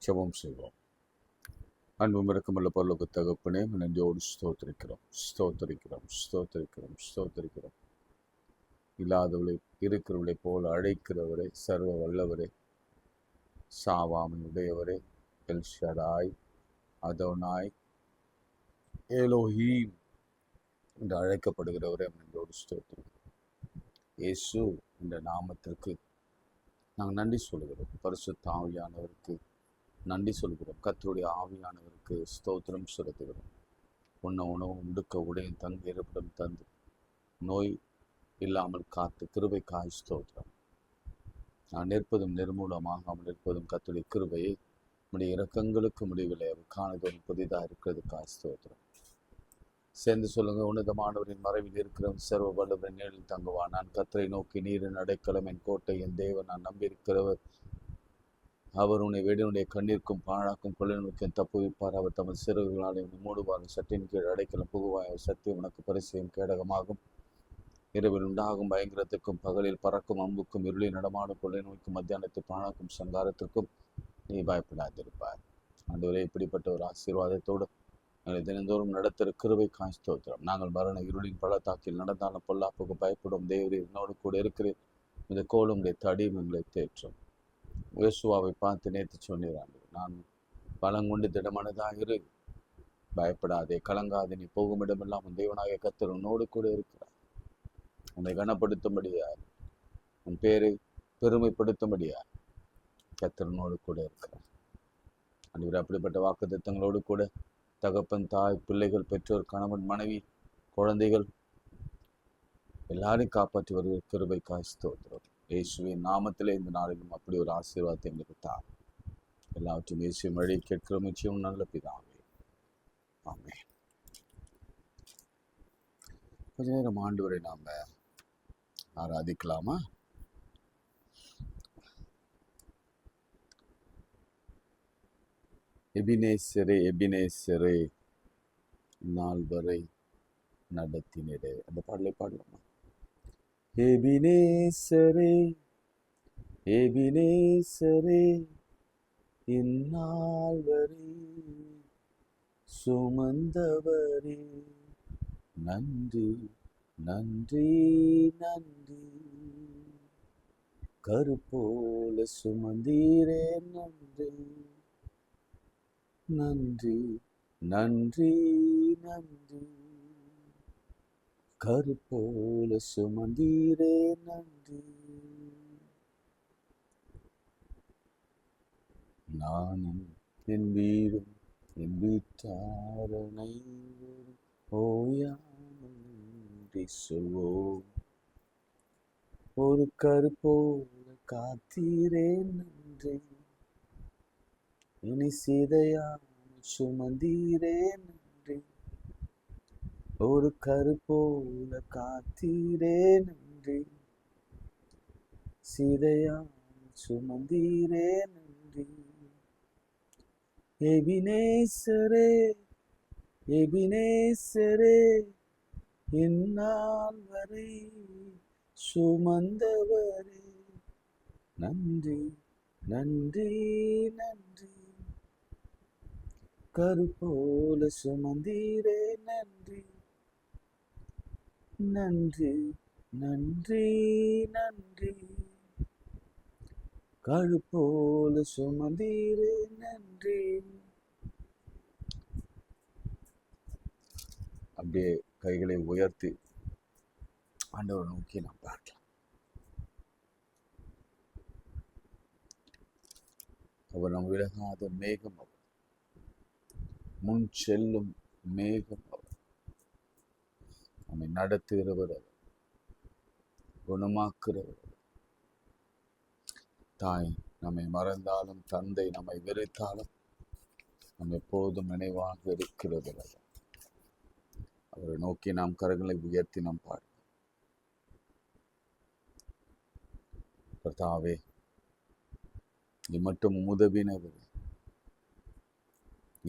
ஜெபம் செய்வோம். அன்பும் இரக்கமுள்ள பரலோக தகப்பனே, நன்றியோடு ஸ்தோத்திரிக்கிறோம். இல்லாதவளை இருக்கிறவளை போல அழைக்கிறவரே, சர்வ வல்லவரே, சாவாமை உடையவரே, எல்ஷடாய், அதோனாய், ஏலோஹீம் என்று அழைக்கப்படுகிறவரே, நன்றியோடு ஸ்தோத்திரிக்கிறோம். இயேசு என்ற நாமத்திற்கு நாங்கள் நன்றி சொல்கிறோம். பரிசுத்த ஆவியானவருக்கு நன்றி சொல்கிறோம். கர்த்தருடைய ஆவியானவருக்கு ஸ்தோத்திரம் செலுத்துகிறோம். உண்ண உணவும் உடுக்க உடையும் தங்க இருப்பிடம் தந்து நோய் இல்லாமல் காத்து கிருபைக்காய் ஸ்தோத்திரம். நான் நிற்பதும் நிர்மூலமாகாமல் இருப்பதும் கர்த்தருடைய கிருபையை உடைய இரக்கங்களுக்கு முடிவில்லை. அவர் காணுதோறும் புதிதாக இருக்கிறதுக்காய் ஸ்தோத்திரம். சேர்ந்து சொல்லுங்க. உன்னதமானவரின் மறைவில் இருக்கிறவன் சர்வ வல்லவரின் நிழலில் தங்குவான். நான் கர்த்தரை நோக்கி நீரின் அடைக்கலம், என் கோட்டை, என் தேவன், நான் நம்பியிருக்கிறவர். அவர் உன்னை வேடனுடைய கண்ணீருக்கும் பாழாக்கும் கொள்ளைநோக்கும் தப்புவிப்பார். அவர் தமது சிறகுகளால் உன்னை மூடுவார். சட்டின் கீழ் அடைக்கலம் புகுவாய். அவர் சத்தியம் உனக்கு பரிசையும் கேடகமாகும். இரவில் உண்டாகும் பயங்கரத்துக்கும் பகலில் பறக்கும் அம்புக்கும் இருளில் நடமாடும் கொள்ளை நோய்க்கும் மத்தியானத்தில் பாழாக்கும் சங்காரத்திற்கும் நீ பயப்படாதிருப்பார். ஆண்டவரே, இப்படிப்பட்ட ஒரு ஆசீர்வாதத்தோடு எங்களை தினந்தோறும் நடத்துகிற கிருபைக்காய் ஸ்தோத்திரம். நாங்கள் மரண இருளின் பள்ளத்தாக்கில் நடந்தாலும் பொல்லாப்புக்கு பயப்படும். தேவரீர் என்னோடு கூட இருக்கிறேன். இந்த கோலும் உடைய தடியும் எங்களை தேற்றும். யோசுவாவை பார்த்து நேற்று சொன்னார், நான் பலங்கொண்டு திடமனதாக இரு, பயப்படாதே, கலங்காதே, நீ போகும் இடமெல்லாம் உன் தேவனாகிய கர்த்தர் உன்னோடு கூட இருக்கிறார். உன்னை கனப்படுத்தும்படியார், உன் பேரை பெருமைப்படுத்தும்படியார் கர்த்தர் உன்னோடு கூட இருக்கிறார். அன்றைய அப்படிப்பட்ட வாக்குத்தத்தங்களோடு கூட தகப்பன், தாய், பிள்ளைகள், பெற்றோர், கணவன், மனைவி, குழந்தைகள் எல்லாரையும் காப்பாற்றி வருகிற கிருபைக்காய் ஸ்தோத்திரம். இயேசுவின் நாமத்திலே இந்த நாளிலும் அப்படி ஒரு ஆசீர்வாதத்தை எங்களுக்கு தார். எல்லாவற்றையும் இயேசுவின் வழி கேட்கிற நிச்சயம் நல்ல பிதாவே, ஆமென். கொஞ்ச நேரம் ஆண்டவரை நாம ஆராதிக்கலாமா? எபினேசரே, எபினேசரே, நாள் வரை நடத்தினரே. அந்த பாடலை பாடலாமா? எபினேசரே, எபினேசரே, இந்நாள் வரை சுமந்தவரே, நன்றி நன்றி நன்றி. கருப்போல சுமந்தீரே, நன்றி நன்றி நன்றி நன்றி. கருப்போல சுமந்தீரே, நன்றி. நானும் என் வீடும் என் வீட்டாரனை ஓயாமல் நன்றி சொல்வோம். ஒரு கருப்போல காத்தீரே, நன்றி. இனி சீதையாமல் சுமந்தீரே, நன்றி. ஒரு கருப்போல காத்தீரே, நன்றி. சீதையாமல் சுமந்தீரே, நன்றி. எபினேசரே, எபினேசரே, இந்நாள் வரை சுமந்தவரே, நன்றி நன்றி நன்றி. கருப்போல சுமந்தீரே, நன்றி நன்றி நன்றி நன்றி. கழுப்போல சுமந்தீரே, நன்றி. அப்படியே கைகளை உயர்த்தி ஆண்டவரை நோக்கி நாம் பார்க்கலாம். அவர் நம் விலகாத மேகம், அவர் முன் செல்லும் மேகம், அவர் நம்மை நடத்துகிறவர், அவர் குணமாக்குகிறவர். தாய் நம்மை மறந்தாலும், தந்தை நம்மை வெறுத்தாலும், நம்ம எப்போதும் நினைவாக இருக்கிறவர். அவரை நோக்கி நாம் கரங்களை உயர்த்தி நாம் பாடுவோம். கர்த்தாவே, மட்டும் உதவினவர்,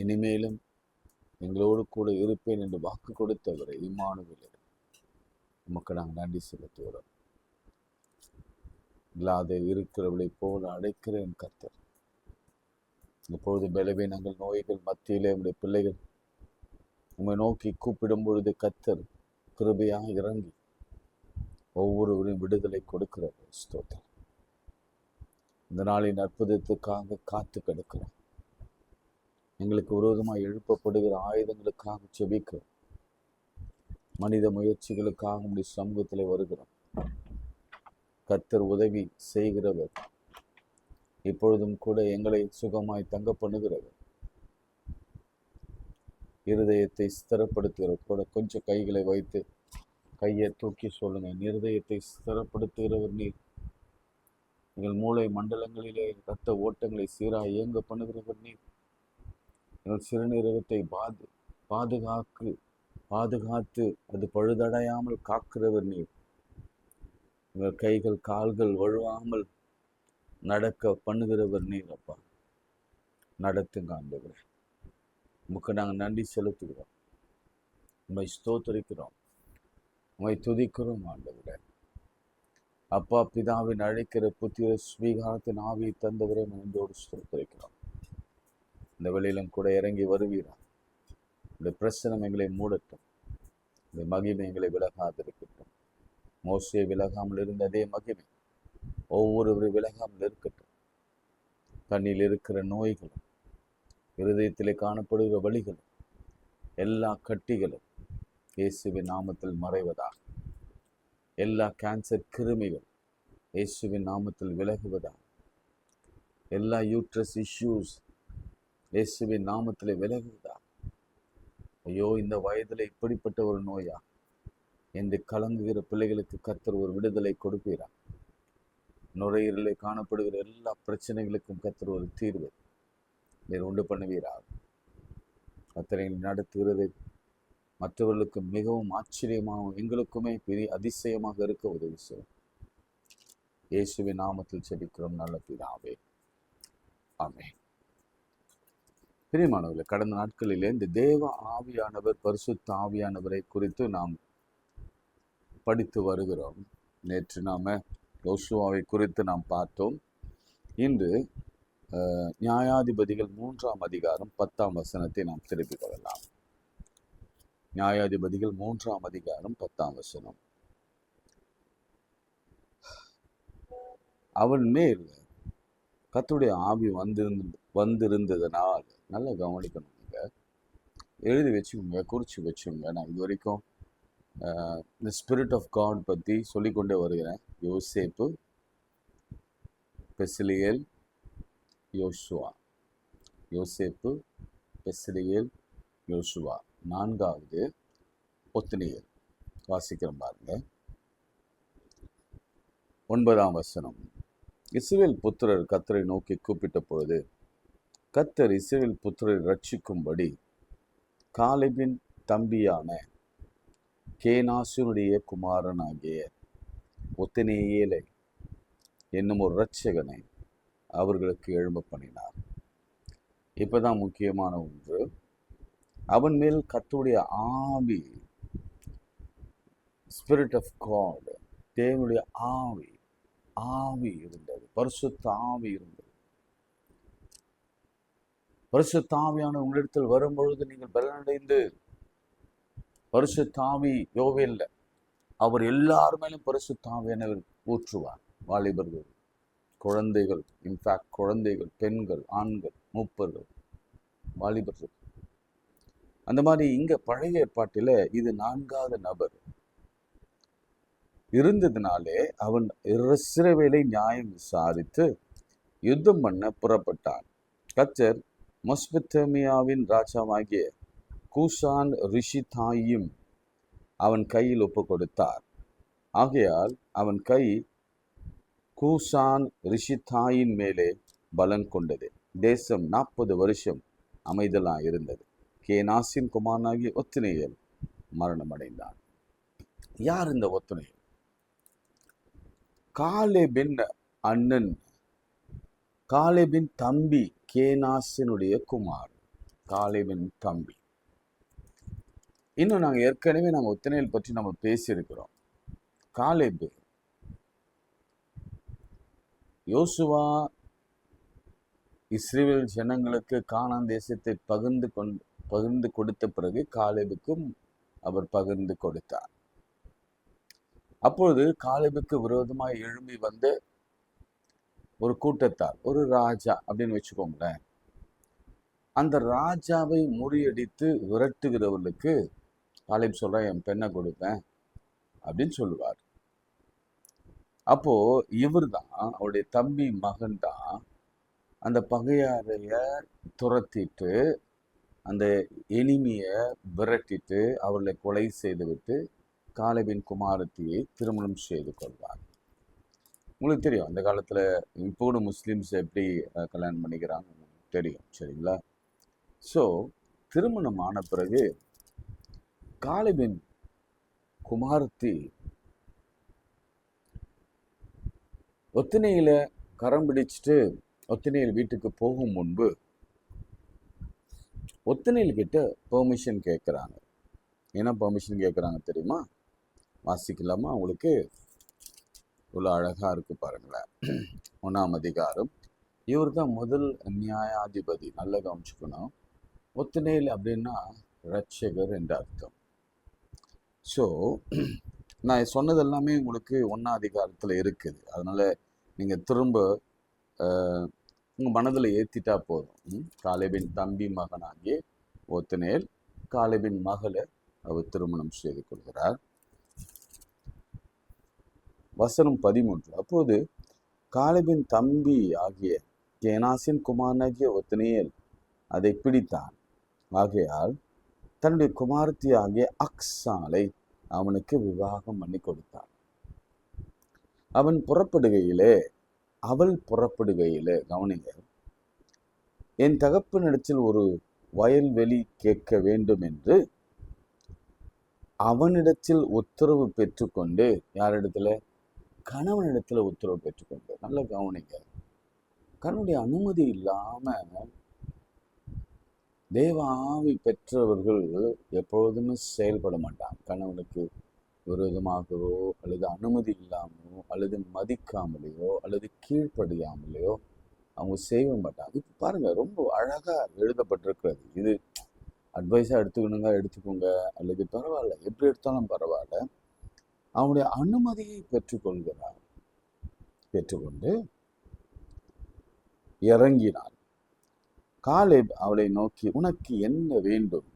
இனிமேலும் எங்களோடு கூட இருப்பேன் என்று வாக்கு கொடுத்தவரை இம்மானுவேல், நமக்கு நாங்கள் நன்றி செலுத்துகிறோம். இல்லாத இருக்கிறவளை போல அடைக்கிறேன் கர்த்தர். இப்பொழுது பலவீனங்கள் நோய்கள் மத்தியிலே உடைய பிள்ளைகள் உம்மை நோக்கி கூப்பிடும் பொழுது கர்த்தர் கிருபையாக இறங்கி ஒவ்வொருவரையும் விடுதலை கொடுக்கிறார். ஸ்தோத்திரம். இந்த நாளின் அற்புதத்துக்காக காத்து கிடக்கிறோம். எங்களுக்கு விரோதமாக எழுப்பப்படுகிற ஆயுதங்களுக்காக செபிக்கிறோம். மனித முயற்சிகளுக்காக உடைய சமூகத்தில் வருகிறோம். கர்த்தர் உதவி செய்கிறவர், இப்பொழுதும் கூட எங்களை சுகமாய் தங்க பண்ணுகிறவர், இருதயத்தை ஸ்திரப்படுத்துகிறவர் கூட. கொஞ்சம் கைகளை வைத்து கையை தூக்கி சொல்லுங்க. இருதயத்தை ஸ்திரப்படுத்துகிறவர் நீர். எங்கள் மூளை மண்டலங்களிலே இரத்த ஓட்டங்களை சீராக இயங்க பண்ணுகிறவர் நீர். எங்கள் சிறுநீரகத்தை பாதுகாத்து அது பழுதடையாமல் காக்கிறவர் நீர். எங்கள் கைகள் கால்கள் வழுவாமல் நடக்க பண்ணுகிறவர் நீர். அப்பா, நடத்துங்க ஆண்டவரே. உமக்கு நாங்கள் நன்றி செலுத்துகிறோம். உம்மை ஸ்தோத்திரிக்கிறோம். உம்மை துதிக்கிறோம் ஆண்டவரே. அப்பா பிதாவின் அழைக்கிற புத்திர ஸ்வீகாரத்தின் ஆவியை தந்தவரை மனதோடு ஸ்தோத்திரிக்கிறோம். இந்த வெளியிலும் கூட இறங்கி வருவீரா. இந்த பிரச்சனை எங்களை மூடட்டும். இந்த மகிமை எங்களை விலகாதிருக்கட்டும். மோசே விலகாமல் இருந்த அதே மகிமை ஒவ்வொருவரும் விலகாமல் இருக்கட்டும். கண்ணில் இருக்கிற நோய்களும், இருதயத்திலே காணப்படுகிற வலிகளும், எல்லா கட்டிகளும் இயேசுவின் நாமத்தில் மறைவதாக. எல்லா கேன்சர் கிருமிகள் இயேசுவின் நாமத்தில் விலகுவதாக. எல்லா யூட்ரஸ் இஷ்யூஸ் இயேசுவின் நாமத்தில் விலகுவதாக. ஐயோ, இந்த வயதில் இப்படிப்பட்ட ஒரு நோயா என்று கலங்குகிற பிள்ளைகளுக்கு கர்த்தர் ஒரு விடுதலை கொடுப்பீரா. நுரையீரலை காணப்படுகிற எல்லா பிரச்சனைகளுக்கும் கர்த்தர் ஒரு தீர்வு நீர் உண்டு பண்ணுவீராக. கர்த்தரை நடத்துகிறது மற்றவர்களுக்கு மிகவும் ஆச்சரியமாகவும் எங்களுக்குமே பெரிய அதிசயமாக இருக்க உதவி செய்யும். இயேசுவின் நாமத்தில் செபிக்கிறோம் நல்ல பிதாவே, ஆமென். பிரியமானவர்களே, கடந்த நாட்களிலே இந்த தேவ ஆவியானவர், பரிசுத்த ஆவியானவரை குறித்து நாம் படித்து வருகிறோம். நேற்று நாம யோசுவாவை குறித்து நாம் பார்த்தோம். இன்று நியாயாதிபதிகள் 3ஆம் அதிகாரம் 10ஆம் வசனத்தை நாம் திருப்பிக் கொள்ளலாம். நியாயாதிபதிகள் 3ஆம் அதிகாரம் 10ஆம் வசனம். அவன் மேல் கர்த்தருடைய ஆவி வந்திருந்ததனால், நல்லா கவனிக்கணும், எழுதி வச்சுக்கோங்க, குறிச்சு வச்சுக்கோங்க. நான் இது வரைக்கும் இந்த ஸ்பிரிட் ஆஃப் காட் பற்றி சொல்லிக்கொண்டே வருகிறேன். யோசேப்பு, பெசிலியேல், யோசுவா. யோசேப்பு, பெசிலியேல், யோசுவா. 4வது ஒத்னியேல். வாசிக்கிறோம் பாருங்க. 9ஆம் வசனம். இஸ்ரவேல் புத்திரர் கர்த்தரை நோக்கி கூப்பிட்ட பொழுது கர்த்தர் இஸ்ரவேல் புத்திரரை ரட்சிக்கும்படி காலேபின் தம்பியான கேனாசுனுடைய குமாரனாகிய ஒத்னியேலை என்னும் ஒரு இரட்சகனை அவர்களுக்கு எழும்ப பண்ணினார். இப்பதான் முக்கியமான ஒன்று. அவன் மேல் கர்த்தருடைய ஆவி, ஸ்பிரிட் ஆஃப் காட், தேவனுடைய ஆவி இருந்தது. பரிசுத்த ஆவி இருந்தது. பரிசுத்த ஆவியான உங்களிடத்தில் வரும்பொழுது நீங்கள் பலனடைந்து, பரிசுத்த ஆவி யோவேல்ல அவர் எல்லார் மேலும் பரிசுத்த ஆவியானவர் ஊற்றுவார். வாலிபர்கள், குழந்தைகள், இன்ஃபேக்ட் குழந்தைகள், பெண்கள், ஆண்கள், மூப்பர்கள், வாலிபர்கள். அந்த மாதிரி இங்க பழைய ஏற்பாட்டில இது 4வது நபர் இருந்ததுனாலே அவன் இஸ்ரவேலை நியாயம் விசாரித்து யுத்தம் பண்ண புறப்பட்டான். கர்த்தர் மெசொப்பொத்தாமியாவின் ராஜாவாகிய கூசான் ரிஷிதாயையும் அவன் கையில் ஒப்பு கொடுத்தார். ஆகையால் அவன் கை கூசான் ரிஷிதாயின் மேலே பலன் கொண்டது. தேசம் 40 வருஷம் அமைதலாக இருந்தது. கேனாசின் குமாரனாகிய ஒத்னியேல் மரணம் அடைந்தான். யார் இந்த ஒத்னியேல்? காலேபின் அண்ணன், காலேபின் தம்பி, கேனாசினுடைய குமார், காலேபின் தம்பி. இன்னும் நாங்கள் ஏற்கனவே ஒத்னியேல் பற்றி நம்ம பேசியிருக்கிறோம். காலேபு யோசுவா இஸ்ரவேல் ஜனங்களுக்கு கானான் தேசத்தை பகிர்ந்து கொடுத்த பிறகு காலேபுக்கும் அவர் பகிர்ந்து கொடுத்தார். அப்பொழுது காலேபுக்கு விரோதமாய் எழும்பி வந்த ஒரு கூட்டத்தார், ஒரு ராஜா அப்படின்னு வச்சுக்கோங்களேன், அந்த ராஜாவை முறியடித்து விரட்டுகிறவர்களுக்கு காலேப் சொல்ற என் பெண்ணை கொடுப்பேன் அப்படின்னு சொல்லுவார். அப்போ இவர் தான், அவருடைய தம்பி மகன் தான் அந்த பகையாரைய துரத்திட்டு அந்த எளிமைய விரட்டிட்டு அவர்களை கொலை செய்துவிட்டு காலேபின் குமாரத்தியை திருமணம் செய்து கொள்வார். உங்களுக்கு தெரியும் அந்த காலத்துல இப்போ கூட முஸ்லிம்ஸ் எப்படி கல்யாணம் பண்ணிக்கிறாங்க தெரியும், சரிங்களா? ஸோ திருமணம் ஆன பிறகு காலேபின் குமாரத்தி ஒத்தினையில கரம் பிடிச்சிட்டு ஒத்தினையில் வீட்டுக்கு போகும் முன்பு ஒத்தினையில் கிட்ட பெர்மிஷன் கேட்குறாங்க. என்ன பெர்மிஷன் கேட்குறாங்க தெரியுமா? வாசிக்கலாமா? உங்களுக்கு இவ்வளோ அழகா இருக்கு பாருங்களேன். 1ஆம் அதிகாரம். இவர் தான் முதல் நியாயாதிபதி. நல்ல கவனிச்சுக்கணும். ஒத்தினையில் அப்படின்னா ரட்சகர் என்ற அர்த்தம். ஸோ நான் சொன்னது எல்லாமே உங்களுக்கு 1ஆம் அதிகாரத்தில் இருக்குது. அதனால நீங்கள் திரும்ப உங்கள் மனதில் ஏற்றிட்டா போதும். காலேபின் தம்பி மகனாகிய ஒத்தினேல் காலேபின் மகளை அவர் திருமணம் செய்து கொள்கிறார். வசனம் 13. அப்போது காலேபின் தம்பி ஆகிய கேனாசின் குமாரனாகிய ஒத்தினேல் அதை பிடித்தான். ஆகையால் தன்னுடைய குமாரத்தி ஆகிய அக்சாலை அவனுக்கு விவாகம் பண்ணி கொடுத்தான். அவள் புறப்படுகையிலே கவனிங்க, என் தகப்பனிடத்தில் ஒரு வயல்வெளி கேட்க வேண்டும் என்று அவனிடத்தில் உத்தரவு பெற்றுக்கொண்டு, யாரிடத்துல? கணவனிடத்துல உத்தரவு பெற்றுக்கொண்டு. நல்ல கவனிங்க, கணவனுடைய அனுமதி இல்லாம தேவ ஆவி பெற்றவர்கள் எப்பொழுதுமே செயல்பட மாட்டாங்க. கணவனுக்கு விரோதமாகவோ அல்லது அனுமதி இல்லாமலோ அல்லது மதிக்காமலேயோ அல்லது கீழ்ப்படியாமலேயோ அவங்க செய்ய மாட்டாங்க. இப்போ பாருங்க, ரொம்ப அழகா எழுதப்பட்டிருக்கிறது. இது அட்வைஸாக எடுத்துக்கோங்க அல்லது பரவாயில்ல, எப்படி எடுத்தாலும் பரவாயில்ல. அவனுடைய அனுமதியை பெற்றுக்கொள்கிறார். பெற்றுக்கொண்டு இறங்கினார். காலேப் அவளை நோக்கி, உனக்கு என்ன வேண்டும்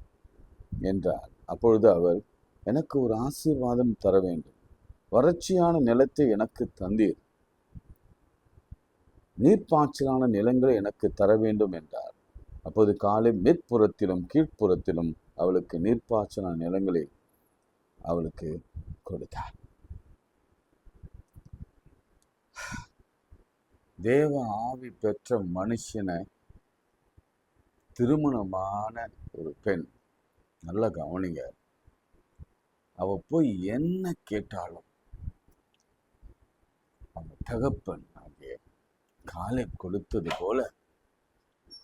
என்றார். அப்பொழுது அவள், எனக்கு ஒரு ஆசீர்வாதம் தர வேண்டும். வறட்சியான நிலத்தை எனக்கு தந்தீர், நீர்ப்பாய்ச்சலான நிலங்களை எனக்கு தர வேண்டும் என்றார். அப்போது காலேப் மேற்புறத்திலும் கீழ்ப்புறத்திலும் அவளுக்கு நீர்ப்பாய்ச்சலான நிலங்களை அவளுக்கு கொடுத்தார். தேவ ஆவி பெற்ற மனுஷனை திருமணமான ஒரு பெண், நல்ல கவனிங்க, அவ போய் என்ன கேட்டாலும் அவங்க தகப்பன் ஆகிய காலேப் கொடுத்தது போல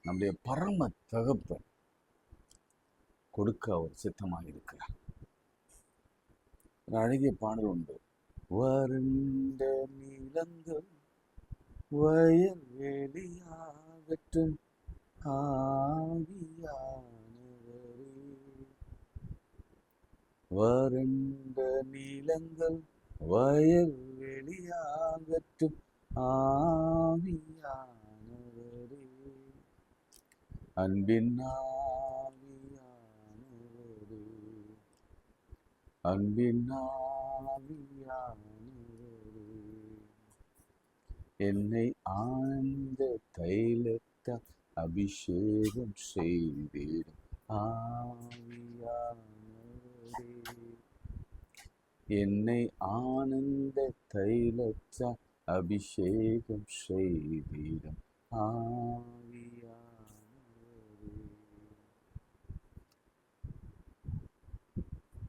நம்முடைய பரம தகப்பன் கொடுக்க அவர் சித்தமாக இருக்கிறார். ஒரு அழகிய பாடல் உண்டு. வறண்ட நிலங்கள் வயல் வெளியாகட்டும் ஆவியானவரே, வறண்ட நிலங்கள் வயல் வெளியாகட்டும் ஆவியானவரே, அன்பின் ஆவியானவரே, அன்பின் ஆவியானவரே, என்னை ஆழ்ந்த தைலத்தால் அபிஷேகம் செய்தீரும் ஆவியானவரே, என்னை ஆனந்த தைலத்தால் அபிஷேகம் செய்தீரும் ஆவியானவரே.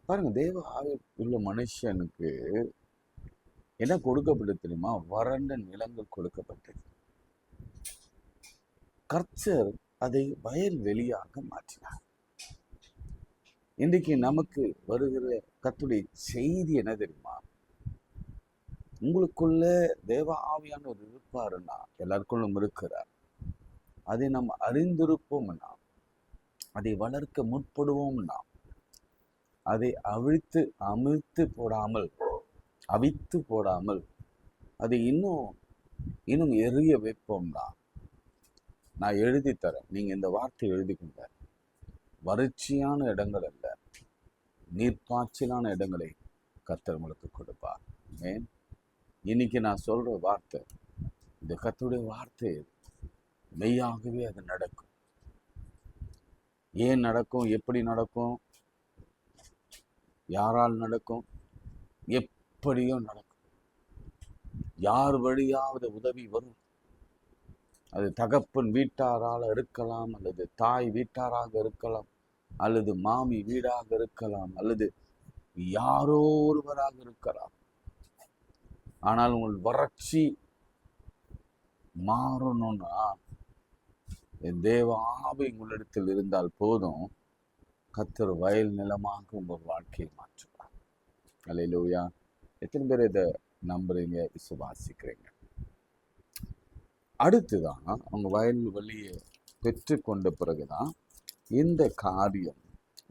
பாருங்க, தேவ ஆவி உள்ள மனுஷனுக்கு என்ன கொடுக்கப்பட்டது தெரியுமா? வறண்ட நிலங்கள் கொடுக்கப்பட்டது. கர்த்தர் அதை வயல் வெளியாக மாற்றினார். இன்றைக்கு நமக்கு வருகிற கர்த்தருடைய செய்தி என்ன தெரியுமா? உங்களுக்குள்ள தேவ ஆவியானவர் இருப்பாருன்னா, எல்லாருக்குள்ளும் இருக்கிறார். அதை நாம் அறிந்திருப்போம், நாம் அதை வளர்க்க முற்படுவோம், நாம் அதை அவித்து போடாமல் அதை இன்னும் எரிய வைப்போம்னா. நான் எழுதி தரேன், நீங்க இந்த வார்த்தை எழுதிக்கொங்க. வறட்சியான இடங்கள் அல்ல, நீர்ப்பாய்ச்சலான இடங்களை கர்த்தர் உங்களுக்கு கொடுப்பார். ஆமென். இன்னைக்கு நான் சொல்ற வார்த்தை, இந்த கர்த்தருடைய வார்த்தை மெய்யாகவே அது நடக்கும். ஏன் நடக்கும், எப்படி நடக்கும், யாரால் நடக்கும், எப்படியோ நடக்கும். யார் வழியாவது உதவி வரும். அது தகப்பன் வீட்டாரால் இருக்கலாம், அல்லது தாய் வீட்டாராக இருக்கலாம், அல்லது மாமி வீடாக இருக்கலாம், அல்லது யாரோ ஒருவராக இருக்கலாம். ஆனால் உங்கள் வறட்சி மாறணும்னா தேவ ஆவி உங்களிடத்தில் இருந்தால் போதும். கர்த்தர் வயல் நிலமாக உங்கள் வாழ்க்கையை மாற்றுவார். அல்லேலூயா. எத்தனை பேர் இதை நம்புறீங்க, விசுவாசிக்கிறீங்க? அடுத்துதான் அவங்க வயல் வழியை பெற்று கொண்ட பிறகுதான் இந்த காரியம்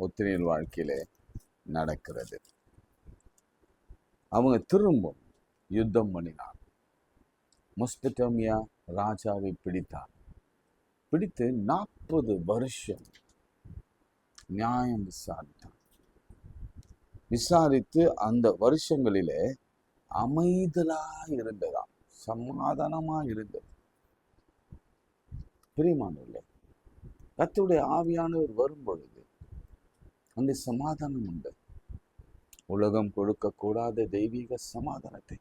ஒத்திரையர் வாழ்க்கையில நடக்கிறது. அவங்க திரும்பவும் யுத்தம் பண்ணினார். மெசொப்பொத்தாமியா ராஜாவை பிடித்தார். பிடித்து 40 வருஷம் நியாயம் விசாரித்தார். விசாரித்து அந்த வருஷங்களிலே அமைதலா இருந்ததாம், சமாதானமா இருந்தது. பிரியமானவர்களே, கர்த்தருடைய ஆவியானவர் வரும் பொழுது அந்த சமாதானம் உண்டு. உலகம் கொடுக்க கூடாத தெய்வீக சமாதானத்தை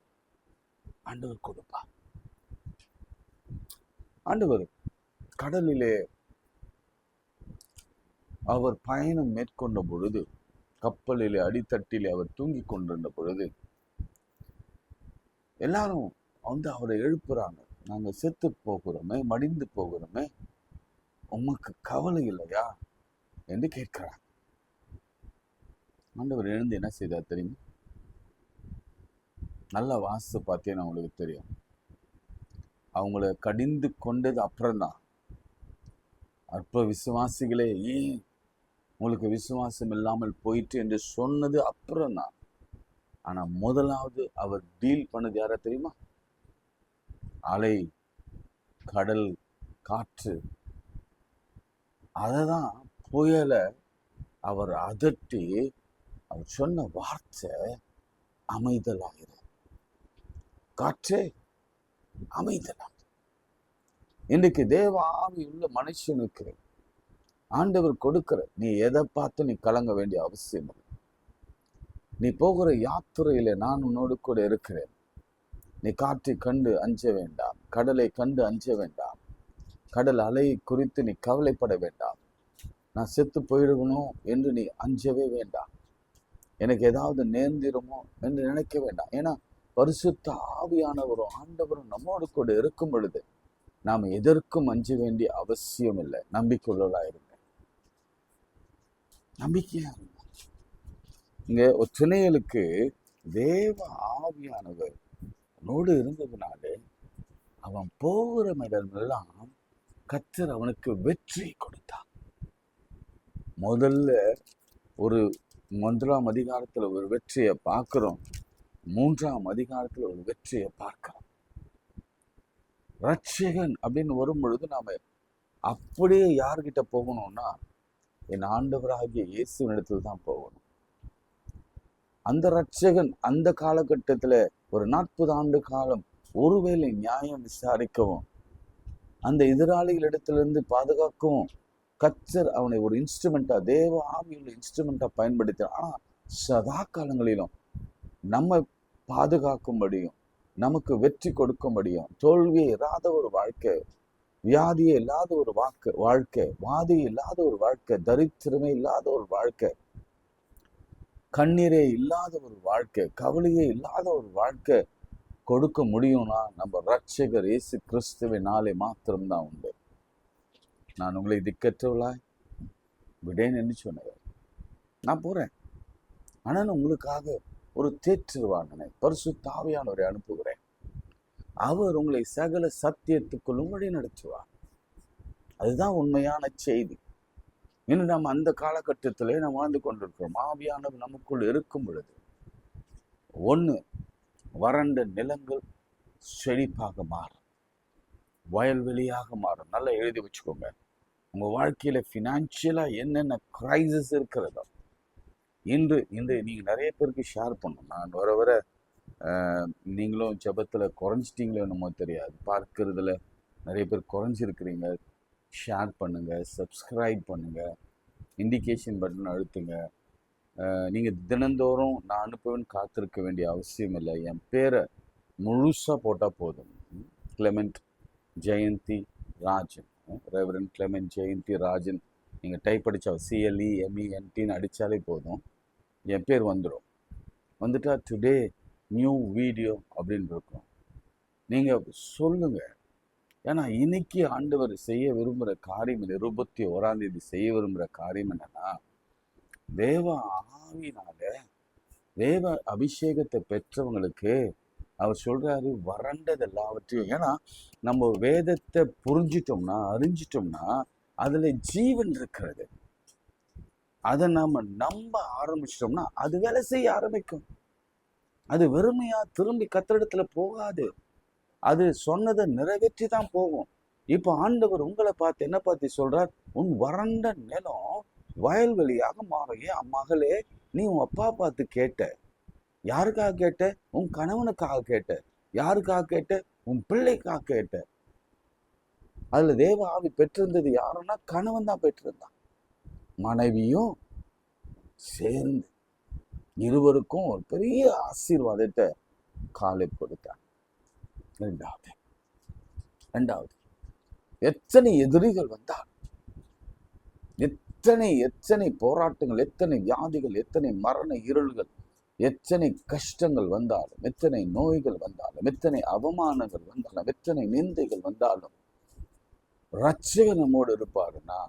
ஆண்டவர் கொடுப்பார். ஆண்டவர் கடலிலே அவர் பயணம் மேற்கொண்ட பொழுது, கப்பலிலே அடித்தட்டிலே அவர் தூங்கி கொண்டிருந்த பொழுது, எல்லாரும் அவரை எழுப்புறாங்க. நாங்க செத்து போகிறோமே, மடிந்து போகிறோமே, உமக்கு கவலை இல்லையா என்று கேட்கிறார். ஆண்டவர் எழுந்து என்ன செய்தார் தெரியுமா? நல்ல வாசு பார்த்தேன்னு அவங்களுக்கு தெரியும். அவங்கள கடிந்து கொண்டது அப்புறம்தான். அற்ப விசுவாசிகளே, ஏன் உங்களுக்கு விசுவாசம் இல்லாமல் போயிட்டு என்று சொன்னது அப்புறம்தான். ஆனா முதலாவது அவர் டீல் பண்ணது யார தெரியுமா? அலை, கடல், காற்று. அததான் புயலை அவர் அதட்டி அவர் சொன்ன வார்த்தை அமைதலாயிரு. காற்றே அமைதலாயிரு. இன்றைக்கு தேவ ஆவி உள்ள மனுஷனுக்கு ஆண்டவர் கொடுக்கிற, நீ எதை பார்த்து நீ கலங்க வேண்டிய அவசியம் இல்லை. நீ போகிற யாத்திரையில நான் உன்னோடு கூட இருக்கிறேன். நீ காற்றை கண்டு அஞ்ச வேண்டாம், கடலை கண்டு அஞ்ச வேண்டாம், கடல் அலையை குறித்து நீ கவலைப்பட வேண்டாம். நான் செத்து போயிடுவனும் என்று நீ அஞ்சவே வேண்டாம். எனக்கு ஏதாவது நேர்ந்திருமோ என்று நினைக்க வேண்டாம். ஏன்னா பரிசுத்த ஆவியானவரும் ஆண்டவரும் நம்மோடு கூட இருக்கும் பொழுது நாம் எதற்கும் அஞ்ச வேண்டிய அவசியம் இல்லை. நம்பிக்கையுள்ளவர்களா இருங்க, நம்பிக்கையா இருங்க. இங்க ஒரு துணையலுக்கு தேவ ஆவியானவர் நோடு இருந்ததுனாலே அவன் போகிற இடமெல்லாம் கர்த்தர் அவனுக்கு வெற்றி கொடுத்தான். முதல்ல ஒரு 1ஆம் அதிகாரத்துல ஒரு வெற்றியை பார்க்கிறோம், 3ஆம் அதிகாரத்துல ஒரு வெற்றியை பார்க்கிறோம். ரட்சகன் அப்படின்னு வரும் பொழுது நாம அப்படியே யார்கிட்ட போகணும்னா என் ஆண்டவராகிய இயேசுவினிடத்துல தான் போகணும். அந்த ரட்சகன் அந்த காலகட்டத்துல ஒரு 40 ஆண்டு காலம் ஒருவேளை நியாயம் விசாரிக்கவும் அந்த எதிராளிகளிடத்திலிருந்து பாதுகாக்கவும் கர்த்தர் அவனை ஒரு இன்ஸ்ட்ருமெண்டா, தேவ ஆவியுள்ள இன்ஸ்ட்ருமெண்டா பயன்படுத்தினார். ஆனா சதா காலங்களிலும் நம்ம பாதுகாக்கும்படியும் நமக்கு வெற்றி கொடுக்கும்படியும் தோல்வியே இல்லாத ஒரு வாழ்க்கை, வியாதியே இல்லாத ஒரு வாழ்க்கை, வாதி இல்லாத ஒரு வாழ்க்கை, தரித்திரமே இல்லாத ஒரு வாழ்க்கை, கண்ணீரே இல்லாத ஒரு வாழ்க்கை, கவலையே இல்லாத ஒரு வாழ்க்கை கொடுக்க முடியும்னா நம்ம ரட்சகர் இயேசு கிறிஸ்துவினாலே மாத்திரம்தான் உண்டு. நான் உங்களை திக்கற்றவளாய் விடேன் என்று சொன்னவர். நான் போறேன், ஆனால் உங்களுக்காக ஒரு தேற்றுவானனை பரிசுத்த ஆவியானவரை அனுப்புகிறேன். அவர் உங்களை சகல சத்தியத்துக்குள்ளும் வழி நடத்துவார். அதுதான் உண்மையான செய்தி. இன்னும் நம்ம அந்த காலகட்டத்திலே நம்ம வாழ்ந்து கொண்டிருக்கிறோம். ஆவியானவர் நமக்குள் இருக்கும் பொழுது ஒன்று, வறண்ட நிலங்கள் செழிப்பாக மாறும், வயல்வெளியாக மாறும். நல்லா எழுதி வச்சுக்கோங்க. உங்கள் வாழ்க்கையில் ஃபினான்ஷியலாக என்னென்ன கிரைசிஸ் இருக்கிறதோ இன்று நீங்கள் நிறைய பேருக்கு ஷேர் பண்ணணும். நான் வர வர நீங்களும் ஜெபத்தில் குறைஞ்சிட்டிங்களோ என்னமோ தெரியாது, பார்க்கறதுல நிறைய பேர் குறைஞ்சிருக்கிறீங்க. ஷேர் பண்ணுங்கள், சப்ஸ்கிரைப் பண்ணுங்கள், இண்டிகேஷன் பட்டன் அழுத்துங்க. நீங்கள் தினந்தோறும் நான் அனுப்புவேன்னு காத்திருக்க வேண்டிய அவசியம் இல்லை. என் பேரை முழுசாக போட்டால் போதும். Clement Jayanthi Rajan, Reverend Clement Jayanthi Rajan. நீங்கள் டைப் அடித்தா CLEMENTன்னு அடித்தாலே போதும், என் பேர் வந்துடும். வந்துட்டா டுடே நியூ வீடியோ அப்படின்னு இருக்கும். நீங்கள் சொல்லுங்கள். ஏன்னா இன்னைக்கு ஆண்டவர் செய்ய விரும்புகிற காரியம், 21 செய்ய விரும்புகிற காரியம் என்னன்னா, தேவ ஆவினால தேவ அபிஷேகத்தை பெற்றவங்களுக்கு அவர் சொல்றாரு, வறண்டது எல்லாவற்றையும். ஏன்னா நம்ம வேதத்தை புரிஞ்சிட்டோம்னா, அறிஞ்சிட்டோம்னா அதுல ஜீவன் இருக்கிறது. அதை நாம நம்ப ஆரம்பிச்சிட்டோம்னா அது வேலை செய்ய ஆரம்பிக்கும். அது வெறுமையா திரும்பி கத்திரிடத்துல போகாது. அது சொன்னதை நிறைவேற்றி தான் போகும். இப்போ ஆண்டவர் உங்களை பார்த்து என்ன பார்த்து சொல்றார், உன் வறண்ட நிலம் வயல்வெளியாக மாறும். ஏன் மகளே, நீ உன் அப்பா பார்த்து கேட்ட. யாருக்காக கேட்ட? உன் கணவனுக்காக கேட்ட. யாருக்காக கேட்ட? உன் பிள்ளைக்காக கேட்ட. அதுல தேவ ஆவி பெற்றிருந்தது யாருன்னா கணவன் தான் பெற்றிருந்தான். மனைவியும் சேர்ந்து இருவருக்கும் ஒரு பெரிய ஆசீர்வாதத்தை காலை கொடுத்தார். ரெண்டாவது எத்தனை எதிரிகள் வந்தால், எத்தனை போராட்டங்கள், எத்தனை வியாதிகள், எத்தனை மரண இருள்கள், எத்தனை கஷ்டங்கள் வந்தாலும், எத்தனை நோய்கள் வந்தாலும், எத்தனை அவமானங்கள் வந்தாலும், எத்தனை நிந்தைகள் வந்தாலும் ரட்சகர் நம்மோடு இருப்பாருன்னா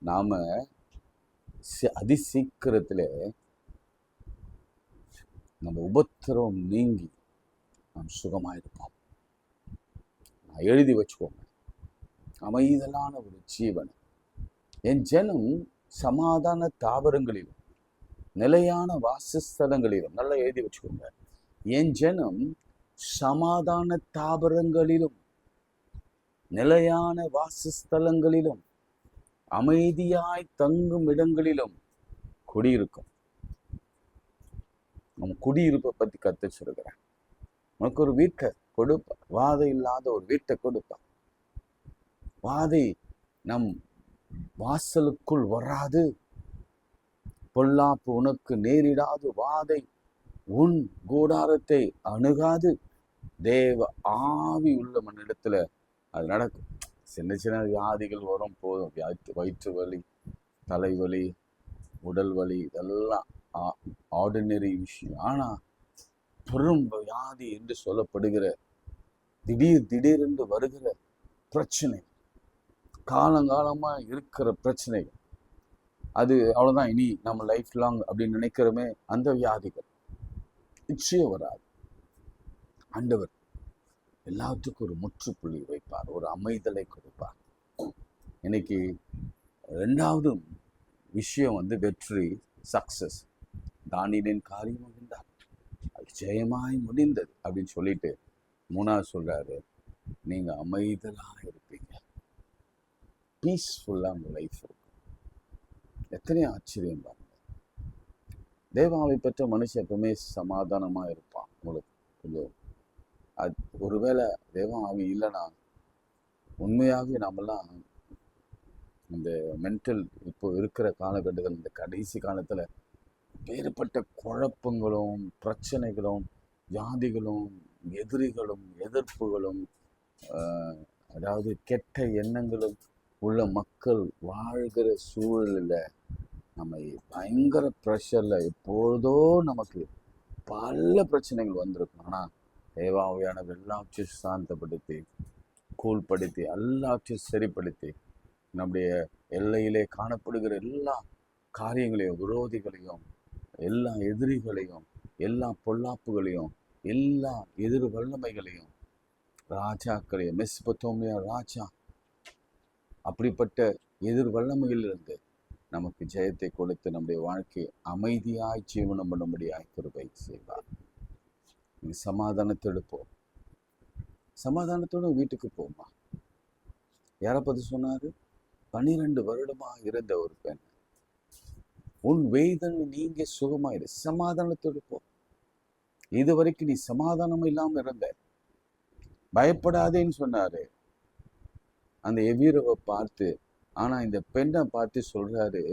நாம அதிசீக்கிரத்துல நம்ம உபத்திரவம் நீங்கி நாம் சுகமாயிருப்போம். எழுதி வச்சுக்கோங்க, அமைதலான ஒரு ஜீவன். என் ஜனம் சமாதான தாவரங்களிலும் நிலையான வாசஸ்தலங்களிலும், நல்லா எழுதி வச்சுக்கோங்க, என் ஜனம் சமாதான தாவரங்களிலும் நிலையான வாசஸ்தலங்களிலும் அமைதியாய் தங்கும் இடங்களிலும் குடியிருக்கும். நம்ம குடியிருப்பை பத்தி கத்து சொல்கிறேன். உனக்கு ஒரு வீட்டை கொடுப்பா, வாதை இல்லாத ஒரு வீட்டை கொடுப்பா. வாதை நம் வாசலுக்குள் வராது, பொல்லாப்பு உனக்கு நேரிடாது, வாதை உன் கூடாரத்தை அணுகாது. தேவ ஆவி உள்ள மண்ணிடத்துல அது நடக்கும். சின்ன சின்ன வியாதிகள் வரும், போதும். வயிற்று வலி, தலைவலி, உடல் வலி, இதெல்லாம் ஆர்டினரி விஷயம். ஆனா பெரும் வியாதி என்று சொல்லப்படுகிற திடீரென்று வருகிற பிரச்சனை, காலங்காலமா இருக்கிற பிரச்சனைகள், அது அவ்வளவுதான், இனி நம்ம லைஃப் லாங் அப்படின்னு நினைக்கிறோமே, அந்த வியாதிகள் நிச்சயம் வராது. ஆண்டவர் எல்லாத்துக்கும் ஒரு முற்றுப்புள்ளி வைப்பார், ஒரு அமைதலை கொடுப்பார். இன்னைக்கு ரெண்டாவது விஷயம் வெற்றி, சக்சஸ். தானியேலின் காரியம் முடிந்தார், அது ஜெயமாய் முடிந்தது அப்படின்னு சொல்லிட்டு மூணாவது சொல்றாரு, நீங்க அமைதலா இருப்பீங்க, பீஸ்ஃபுல்லா உங்க லைஃப் இருக்கும். எத்தனை ஆச்சரியம் பாருங்க. தேவாவை பெற்ற மனுஷன் எப்பவுமே சமாதானமா இருப்பான். உங்களுக்கு கொஞ்சம் அது ஒருவேளை தேவாவி இல்லைன்னா உண்மையாகவே நாமெல்லாம் இந்த மென்டல் இப்போ இருக்கிற காலகட்டத்தில், இந்த கடைசி காலத்துல வேறுபட்ட குழப்பங்களும் பிரச்சனைகளும் வியாதிகளும் எதிரிகளும் எதிர்ப்புகளும் அதாவது கெட்ட எண்ணங்களும் உள்ள மக்கள் வாழ்கிற சூழலில் நம்ம பயங்கர ப்ரெஷர்ல எப்பொழுதோ நமக்கு பல பிரச்சனைகள் வந்திருக்கும். ஆனால் தேவாவியானவர் எல்லாவற்றையும் சாந்தப்படுத்தி, கூழ்படுத்தி, எல்லாவற்றையும் சரிப்படுத்தி, நம்முடைய எல்லையிலே காணப்படுகிற எல்லா காரியங்களையும், விரோதிகளையும், எல்லா எதிரிகளையும், எல்லா பொல்லாப்புகளையும், எல்லா எதிர் வல்லமைகளையும், ராஜாக்களையும், மெஸ்பத்தோமியா ராஜா அப்படிப்பட்ட எதிர் வல்லமையிலிருந்து நமக்கு ஜெயத்தை கொடுத்து நம்முடைய வாழ்க்கையை அமைதியாய் ஜீவனம் பண்ணும்படியாய் கிருபை செய்வார். நீ சமாதானத்தோடு போ, சமாதானத்தோடு வீட்டுக்கு போமா. யாரை பத்தி சொன்னாரு? 12 வருடமா இருந்த ஒரு பெண், உன் வேதனை நீங்க சுகமாயிரு, சமாதானத்தோடு போ. இது வரைக்கும் நீ சமாதானம் இல்லாம இருந்த, பயப்படாதேன்னு சொன்னாரு அந்த எவீரவை பார்த்து. ஆனா இந்த பெண்ணை பார்த்து சொல்றாரு,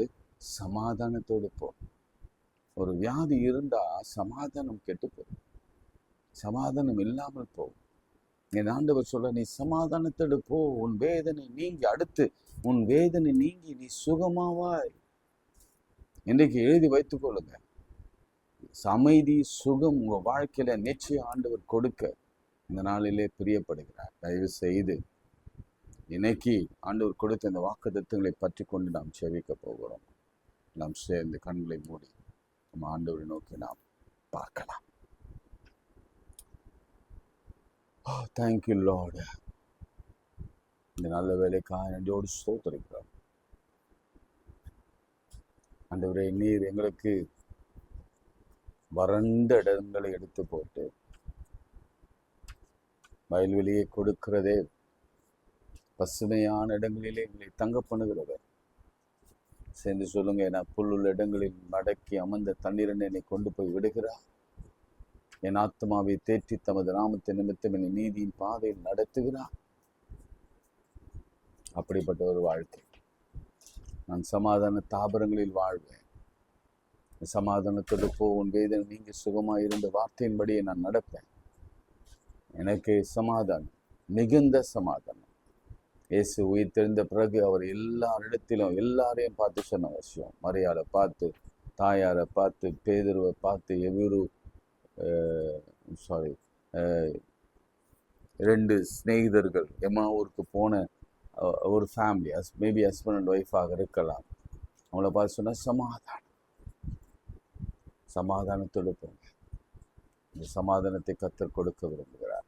சமாதானத்தோடு போ. ஒரு வியாதி இருந்தா சமாதானம் கெட்டு போகும், சமாதானம் இல்லாமல் போகும். என் ஆண்டவர் சொல்ல, நீ சமாதானத்தோடு போ, உன் வேதனை நீங்கி, அடுத்து உன் வேதனை நீங்கி நீ சுகமாவாய். இன்றைக்கு எழுதி வைத்துக் கொள்ளுங்க. அமைதி சுகம் உங்க வாழ்க்கையில நிச்சயம் ஆண்டவர் கொடுக்க இந்த நாளிலே பிரியப்படுகிறார். தயவு செய்து இன்னைக்கு ஆண்டவர் கொடுத்த இந்த வாக்குத்தத்தங்களை பற்றி கொண்டு நாம் செவிக்க போகிறோம். நாம் சேர்ந்து கண்களை மூடி நம்ம ஆண்டவரை நோக்கி நாம் பார்க்கலாம். Thank you Lord. இந்த நல்ல வேலைக்காக நன்றியோடு ஸ்தோத்திரிக்கிறோம். ஆண்டவரே, நீர் எங்களுக்கு வறண்ட இடங்களை எடுத்து போட்டு வயல்வெளியை கொடுக்கிறதே, பசுமையான இடங்களிலே எங்களை தங்க பண்ணுகிறவர். சேர்ந்து சொல்லுங்க, நான் புல்லுள்ள இடங்களில் மடக்கி அமர்ந்த தண்ணீரனை என்னை கொண்டு போய் விடுகிறார். என் ஆத்மாவை தேற்றி தமது நாமத்தை நிமித்தம் என்னை நீதியின் பாதையில் நடத்துகிறார். அப்படிப்பட்ட ஒரு வாழ்க்கை. நான் சமாதான தாபரங்களில் வாழ்வேன். சமாதானத்தோடு போ, உன் வேதனை நீங்க சுகமாக இருந்த வார்த்தையின்படியே நான் நடப்பேன். எனக்கு சமாதானம், மிகுந்த சமாதானம். இயேசு உயிர் தெரிந்த பிறகு அவர் எல்லாரிடத்திலும் எல்லாரையும் பார்த்து சொன்ன விஷயம், மரியாதை பார்த்து, தாயாரை பார்த்து, பேதுருவை பார்த்து, ரெண்டு சிநேகிதர்கள் எம்மாவூருக்கு போன ஒரு ஃபேமிலி, மேபி ஹஸ்பண்ட் அண்ட் ஒய்ஃபாக இருக்கலாம், அவங்கள பார்த்து சொன்ன சமாதானம், சமாதானத்தோடு போங்க. இந்த சமாதானத்தை கர்த்தர் கொடுக்க விரும்புகிறார்.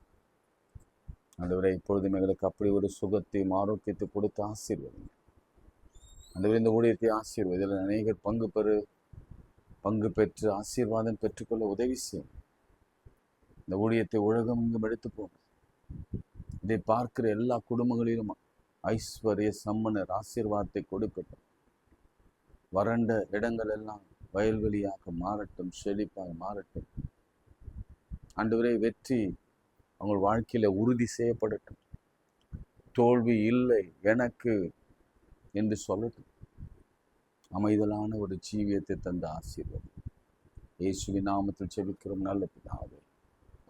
ஆண்டவரே, இப்பொழுதும் எங்களுக்கு அப்படி ஒரு சுகத்தையும் ஆரோக்கியத்தை கொடுத்து ஆசீர்வதிங்க. ஆண்டவரே, இந்த ஊழியத்தை ஆசீர்வதி. இதில் அநேகர் பங்கு பெற்று ஆசீர்வாதம் பெற்றுக்கொள்ள உதவி செய்யும். இந்த ஊழியத்தை உலகம் இங்கும் எடுத்து போங்க. இதை பார்க்கிற எல்லா குடும்பங்களிலும் ஐஸ்வர்ய சம்மனர் ஆசீர்வாதத்தை கொடுக்கட்டும். வறண்ட இடங்கள் எல்லாம் வயல்வெளியாக மாறட்டும், செழிப்பாக மாறட்டும். ஆண்டவரே, வெற்றி அவங்க வாழ்க்கையில உறுதி செய்யப்படட்டும். தோல்வி இல்லை எனக்கு என்று சொல்லட்டும். அமைதலான ஒரு ஜீவியத்தை தந்த ஆசீர்வாதம் இயேசுவின் நாமத்தில் ஜெபிக்கிறோம் நல்ல பிதாவே,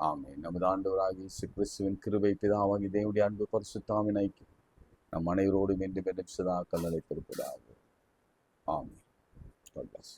ஆமென். நமது ஆண்டவராகிய இயேசு கிறிஸ்துவின் கிருபை, பிதாவாகிய தேவனுடைய அன்பு, பரிசுத்த ஆவியின் ஐக்கியம் நம் அனைவரோடும் என்றும் சதா கல்லளைத்திருப்பதாக. ஆமென். God bless.